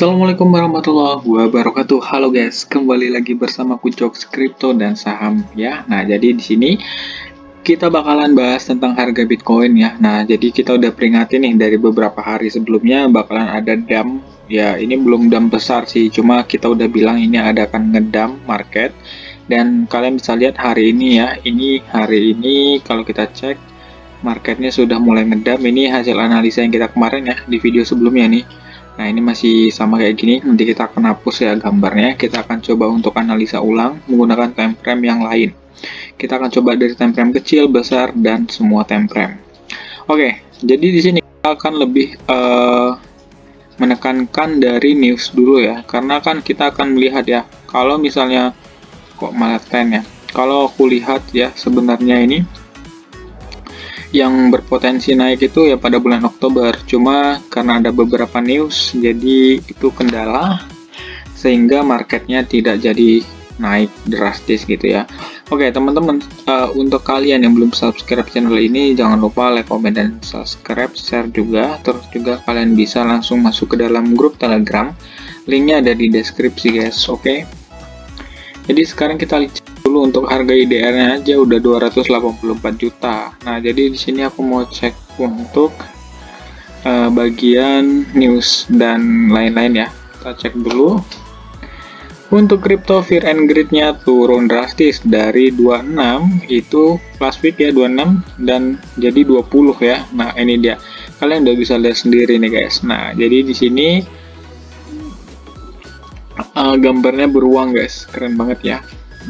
Assalamualaikum warahmatullahi wabarakatuh. Halo guys, kembali lagi bersama Kucok Kripto dan Saham ya. Nah, jadi di sini kita bakalan bahas tentang harga Bitcoin ya. Nah, jadi kita udah peringatin nih dari beberapa hari sebelumnya bakalan ada dump. Ya, ini belum dump besar sih, cuma kita udah bilang ini ada akan ngedump market. Dan kalian bisa lihat hari ini ya. Hari ini kalau kita cek marketnya sudah mulai ngedump. Ini hasil analisa yang kita kemarin ya di video sebelumnya nih. Nah, ini masih sama kayak gini. Nanti kita akan hapus ya gambarnya. Kita akan coba untuk analisa ulang menggunakan time frame yang lain. Kita akan coba dari time frame kecil, besar, dan semua time frame. Oke, jadi di sini kita akan lebih menekankan dari news dulu ya. Karena kan kita akan melihat ya, kalau misalnya kok malah trend ya. Kalau aku lihat ya, sebenarnya ini yang berpotensi naik itu ya pada bulan Oktober, cuma karena ada beberapa news jadi itu kendala sehingga marketnya tidak jadi naik drastis gitu ya. Oke teman-teman, untuk kalian yang belum subscribe channel ini jangan lupa like, comment, dan subscribe, share juga. Terus juga kalian bisa langsung masuk ke dalam grup Telegram, linknya ada di deskripsi guys. Oke, jadi sekarang kita lihat dulu untuk harga IDR-nya aja udah 284 juta. Nah, jadi di sini aku mau cek untuk bagian news dan lain-lain ya. Kita cek dulu. Untuk crypto Fear and Greed-nya turun drastis dari 26 itu last week ya 26 dan jadi 20 ya. Nah, ini dia. Kalian udah bisa lihat sendiri nih guys. Nah, jadi di sini gambarnya beruang guys, keren banget ya.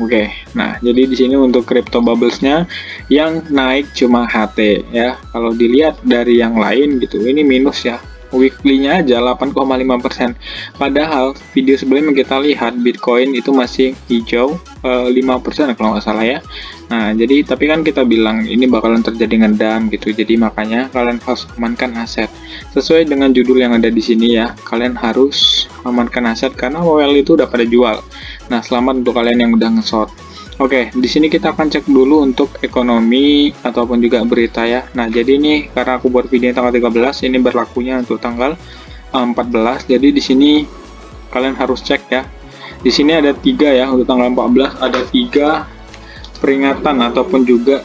Oke, nah jadi di sini untuk crypto bubblesnya yang naik cuma HT ya. Kalau dilihat dari yang lain gitu, ini minus ya. Weekly-nya aja 8,5%. Padahal video sebelumnya kita lihat Bitcoin itu masih hijau 5% kalau nggak salah ya. Nah, jadi tapi kan kita bilang ini bakalan terjadi ngedump gitu. Jadi makanya kalian harus amankan aset. Sesuai dengan judul yang ada di sini ya, kalian harus amankan aset karena OL itu udah pada jual. Nah, selamat untuk kalian yang udah nge-short. Oke, di sini kita akan cek dulu untuk ekonomi ataupun juga berita ya. Nah, jadi ini karena aku buat video tanggal 13, ini berlakunya untuk tanggal 14. Jadi di sini kalian harus cek ya. Di sini ada 3 ya untuk tanggal 14, ada 3 peringatan ataupun juga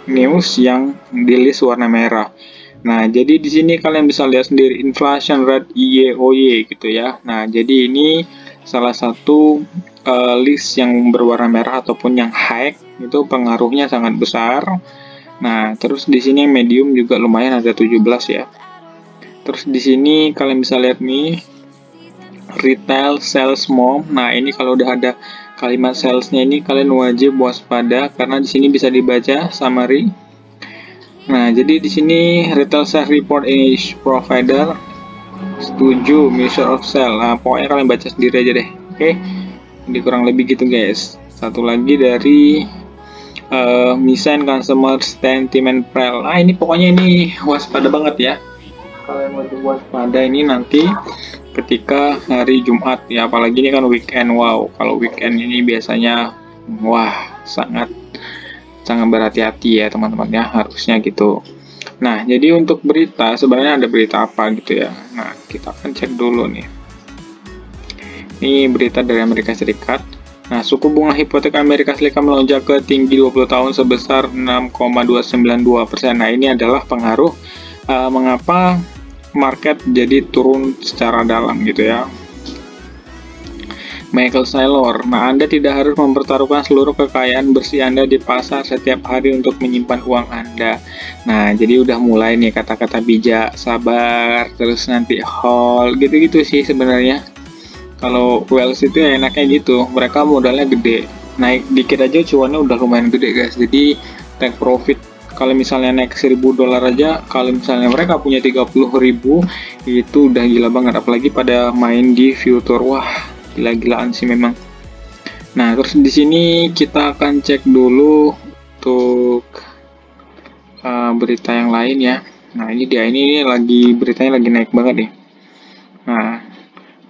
news yang di list warna merah. Nah, jadi di sini kalian bisa lihat sendiri inflation rate YoY gitu ya. Nah, jadi ini salah satu list yang berwarna merah ataupun yang high itu pengaruhnya sangat besar. Nah, terus di sini medium juga lumayan ada 17 ya. Terus di sini kalian bisa lihat nih retail sales mom. Nah, ini kalau udah ada kalimat salesnya ini kalian wajib waspada karena di sini bisa dibaca summary. Nah, jadi di sini retail sales report is provider setuju measure of sale. Nah, pokoknya kalian baca sendiri aja deh. Oke. Jadi kurang lebih gitu guys. Satu lagi dari Misen Consumer Sentiment Prel. Nah, ini pokoknya ini waspada banget ya. Kalian wajib waspada ini nanti ketika hari Jumat ya, apalagi ini kan weekend. Wow, kalau weekend ini biasanya wah sangat berhati-hati ya teman-teman ya, harusnya gitu. Nah, jadi untuk berita sebenarnya ada berita apa gitu ya. Nah, kita akan cek dulu nih. Ini berita dari Amerika Serikat. Nah, suku bunga hipotek Amerika Serikat melonjak ke tinggi 20 tahun sebesar 6,292%. Nah, ini adalah pengaruh mengapa market jadi turun secara dalam gitu ya. Michael Saylor. Nah, Anda tidak harus mempertaruhkan seluruh kekayaan bersih Anda di pasar setiap hari untuk menyimpan uang Anda. Nah, jadi udah mulai nih kata-kata bijak, sabar, terus nanti hold, gitu-gitu sih sebenarnya. Kalau Wells itu ya enaknya gitu, mereka modalnya gede, naik dikit aja cuannya udah lumayan gede guys. Jadi take profit kalau misalnya naik $1.000 aja, kalau misalnya mereka punya 30.000 itu udah gila banget, apalagi pada main di future. Wah, gila-gilaan sih memang. Nah, terus di sini kita akan cek dulu untuk berita yang lain ya. Nah, ini dia, ini lagi beritanya lagi naik banget nih. Nah,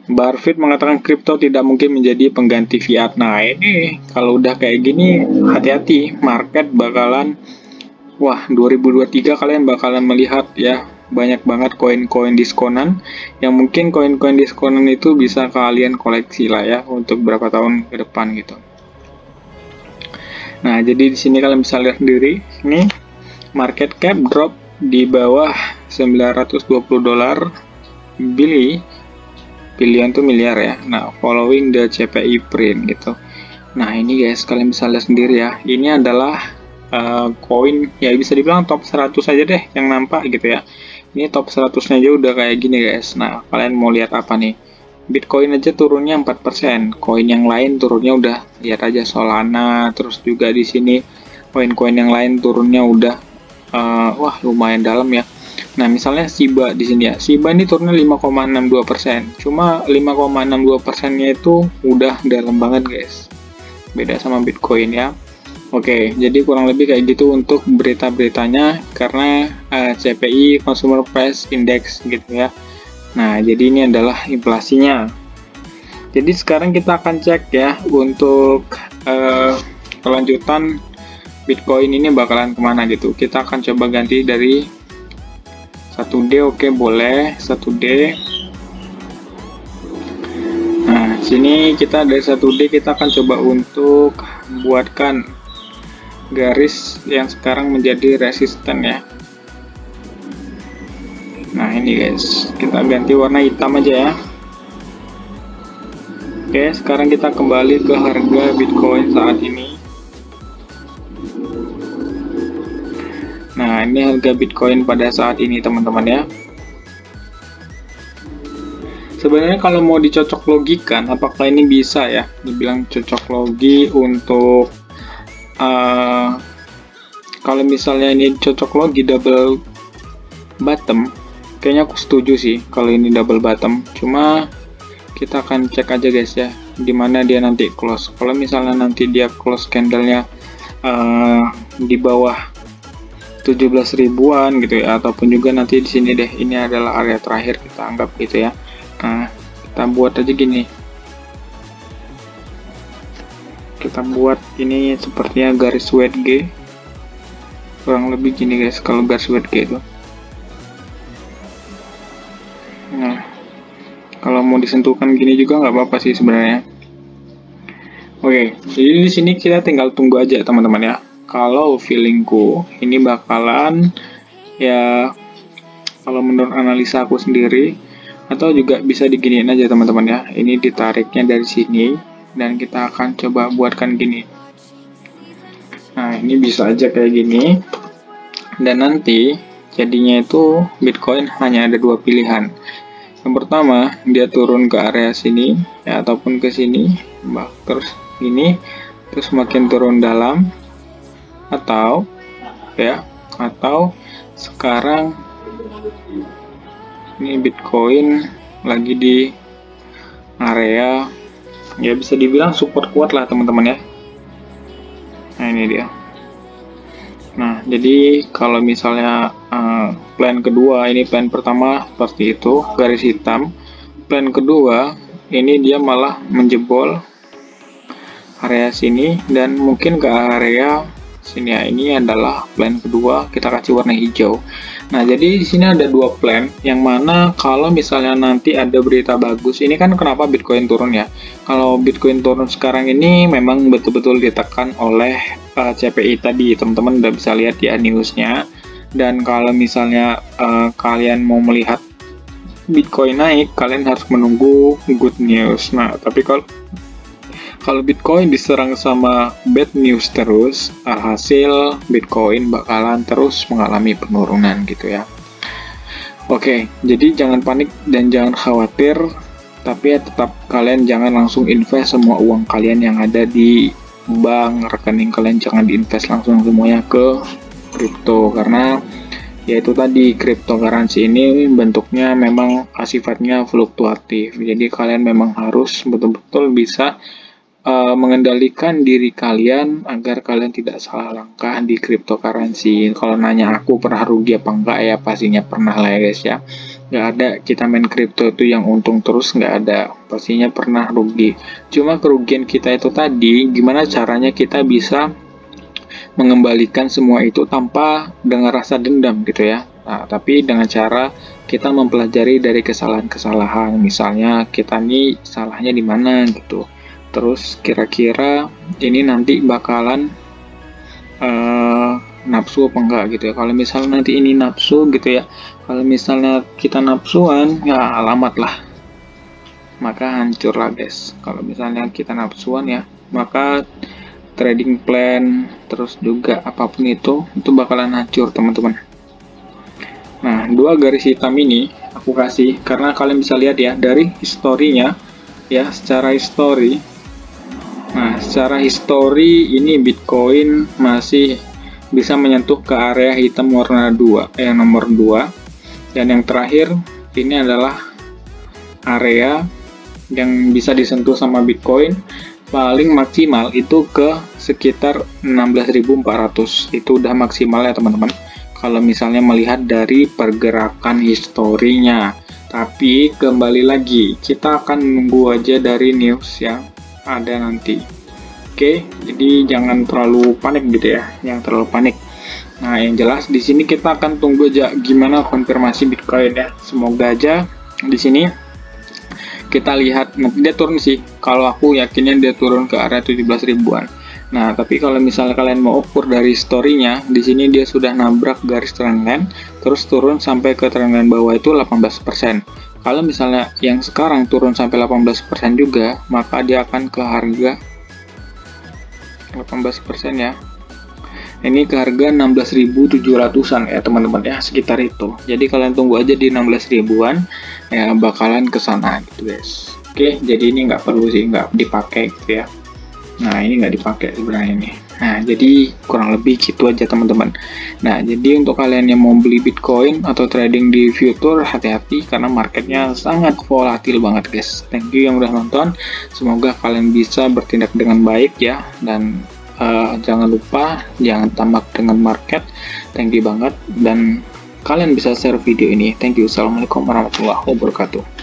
Buffett mengatakan kripto tidak mungkin menjadi pengganti fiat. Nah, ini kalau udah kayak gini hati-hati, market bakalan wah 2023 kalian bakalan melihat ya banyak banget koin-koin diskonan yang mungkin koin-koin diskonan itu bisa kalian koleksi lah ya untuk berapa tahun ke depan gitu. Nah, jadi di sini kalian bisa lihat sendiri, ini market cap drop di bawah 920 dolar, billion tuh miliar ya. Nah, following the CPI print gitu. Nah, ini guys, kalian bisa lihat sendiri ya. Ini adalah koin ya bisa dibilang top 100 aja deh yang nampak gitu ya. Ini top 100-nya aja udah kayak gini guys. Nah, kalian mau lihat apa nih? Bitcoin aja turunnya 4%. Koin yang lain turunnya udah lihat aja Solana, terus juga di sini koin-koin yang lain turunnya udah wah lumayan dalam ya. Nah, misalnya Shiba di sini ya. Shiba ini turunnya 5,62%. Cuma 5,62%-nya itu udah dalam banget guys. Beda sama Bitcoin ya. Oke, jadi kurang lebih kayak gitu untuk berita-beritanya karena CPI Consumer Price Index gitu ya. Nah, jadi ini adalah inflasinya. Jadi sekarang kita akan cek ya untuk kelanjutan Bitcoin ini bakalan kemana gitu. Kita akan coba ganti dari 1D, oke boleh 1D. Nah, sini kita dari 1D kita akan coba untuk buatkan garis yang sekarang menjadi resisten ya. Nah, ini guys, kita ganti warna hitam aja ya. Oke, sekarang kita kembali ke harga Bitcoin saat ini. Nah, ini harga Bitcoin pada saat ini teman-teman ya. Sebenarnya kalau mau dicocok logikan, apakah ini bisa ya dibilang cocok logi untuk kalau misalnya ini cocok logi double bottom, kayaknya aku setuju sih kalau ini double bottom. Cuma kita akan cek aja guys ya, dimana dia nanti close. Kalau misalnya nanti dia close candlenya di bawah 17 ribuan gitu ya, ataupun juga nanti di sini deh, ini adalah area terakhir kita anggap gitu ya. Nah, kita buat aja gini. Kita buat ini sepertinya garis WG, kurang lebih gini guys kalau garis WG itu. Nah, kalau mau disentuhkan gini juga nggak apa-apa sih sebenarnya. Oke, jadi di sini kita tinggal tunggu aja teman-teman ya. Kalau feelingku ini bakalan ya, kalau menurut analisa aku sendiri, atau juga bisa diginiin aja teman-teman ya. Ini ditariknya dari sini dan kita akan coba buatkan gini. Nah, ini bisa aja kayak gini. Dan nanti jadinya itu Bitcoin hanya ada dua pilihan. Yang pertama, dia turun ke area sini ya, ataupun ke sini, terus ini, terus makin turun dalam, atau ya, atau sekarang ini Bitcoin lagi di area ya bisa dibilang support kuat lah teman-teman ya. Nah, ini dia. Nah, jadi kalau misalnya plan kedua, ini plan pertama seperti itu, garis hitam. Plan kedua, ini dia malah menjebol area sini dan mungkin ke area sini ya. Ini adalah plan kedua, kita kasih warna hijau. Nah, jadi di sini ada dua plan, yang mana kalau misalnya nanti ada berita bagus, ini kan kenapa Bitcoin turun ya. Kalau Bitcoin turun sekarang ini memang betul-betul ditekan oleh CPI tadi, teman-teman udah bisa lihat ya newsnya. Dan kalau misalnya kalian mau melihat Bitcoin naik, kalian harus menunggu good news. Nah, tapi kalau Bitcoin diserang sama bad news terus, alhasil Bitcoin bakalan terus mengalami penurunan gitu ya. Oke, jadi jangan panik dan jangan khawatir, tapi ya tetap kalian jangan langsung invest semua uang kalian yang ada di bank, rekening kalian jangan diinvest langsung semuanya ke kripto, karena yaitu tadi cryptocurrency ini bentuknya memang sifatnya fluktuatif. Jadi kalian memang harus betul-betul bisa mengendalikan diri kalian agar kalian tidak salah langkah di cryptocurrency. Kalau nanya aku pernah rugi apa enggak, ya pastinya pernah lah ya guys ya. Nggak ada kita main crypto itu yang untung terus, nggak ada, pastinya pernah rugi. Cuma kerugian kita itu tadi, gimana caranya kita bisa mengembalikan semua itu tanpa dengan rasa dendam gitu ya. Nah, tapi dengan cara kita mempelajari dari kesalahan-kesalahan, misalnya kita nih salahnya di mana gitu. Terus kira-kira ini nanti bakalan nafsu apa enggak gitu ya. Kalau misalnya nanti ini nafsu gitu ya, kalau misalnya kita nafsuan, ya alamat lah, maka hancur lah guys. Kalau misalnya kita nafsuan ya, maka trading plan terus juga apapun itu bakalan hancur teman-teman. Nah, 2 garis hitam ini aku kasih karena kalian bisa lihat ya dari historinya ya, secara histori. Nah, secara histori ini Bitcoin masih bisa menyentuh ke area hitam warna 2, nomor 2. Dan yang terakhir ini adalah area yang bisa disentuh sama Bitcoin paling maksimal itu ke sekitar 16.400. Itu udah maksimal ya teman-teman, kalau misalnya melihat dari pergerakan historinya. Tapi kembali lagi, kita akan menunggu aja dari news yang ada nanti. Oke, jadi jangan terlalu panik gitu ya, yang terlalu panik. Nah, yang jelas di sini kita akan tunggu aja gimana konfirmasi Bitcoin ya. Semoga aja di sini kita lihat nanti dia turun sih. Kalau aku yakinnya dia turun ke area 17 ribuan. Nah, tapi kalau misalnya kalian mau ukur dari historinya, di sini dia sudah nabrak garis trendline, terus turun sampai ke trendline bawah itu 18%. Kalau misalnya yang sekarang turun sampai 18% juga, maka dia akan ke harga 18% ya. Ini ke harga 16.700-an ya teman-teman ya, sekitar itu. Jadi kalian tunggu aja di 16 ribuan ya, bakalan ke sana gitu guys. Oke, jadi ini nggak perlu sih, nggak dipakai gitu ya. Nah, ini nggak dipakai sebenarnya ini. Nah, jadi kurang lebih gitu aja teman-teman. Nah, jadi untuk kalian yang mau beli Bitcoin atau trading di future, hati-hati karena marketnya sangat volatil banget guys. Thank you yang udah nonton. Semoga kalian bisa bertindak dengan baik ya. Dan jangan lupa, jangan tamak dengan market. Thank you banget. Dan kalian bisa share video ini. Thank you. Assalamualaikum warahmatullahi wabarakatuh.